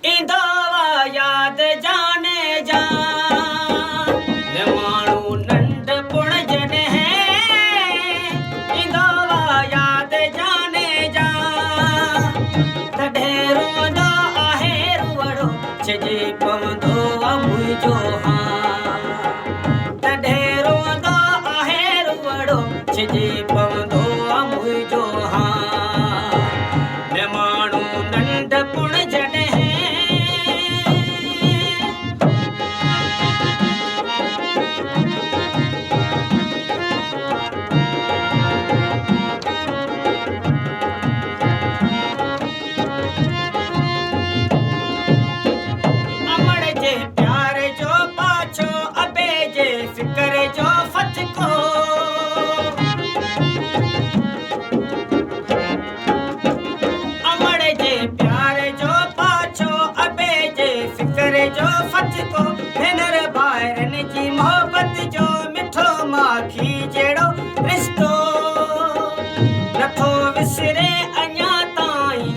इंदो याद जाने जा निमाणो नंढपुण जॾहिं इंदो याद जाने जा तॾहिं रोंदो आहे रुवड़ो छॾे पवंदो मुंहिंजो हां तॾहिं रोंदो आहे रुवड़ो छॾे पवंदो मुंहिंजो हां निमाणो नंढपुण जॾहिं फिकर जो फतको अमड़ जे प्यार जो पाछो अबे जे फिकर जो फतको भेनर भाइरनि जी मोहबत जो मिठो माखी जहिड़ो रिश्तो नथो विसरे अञा ताईं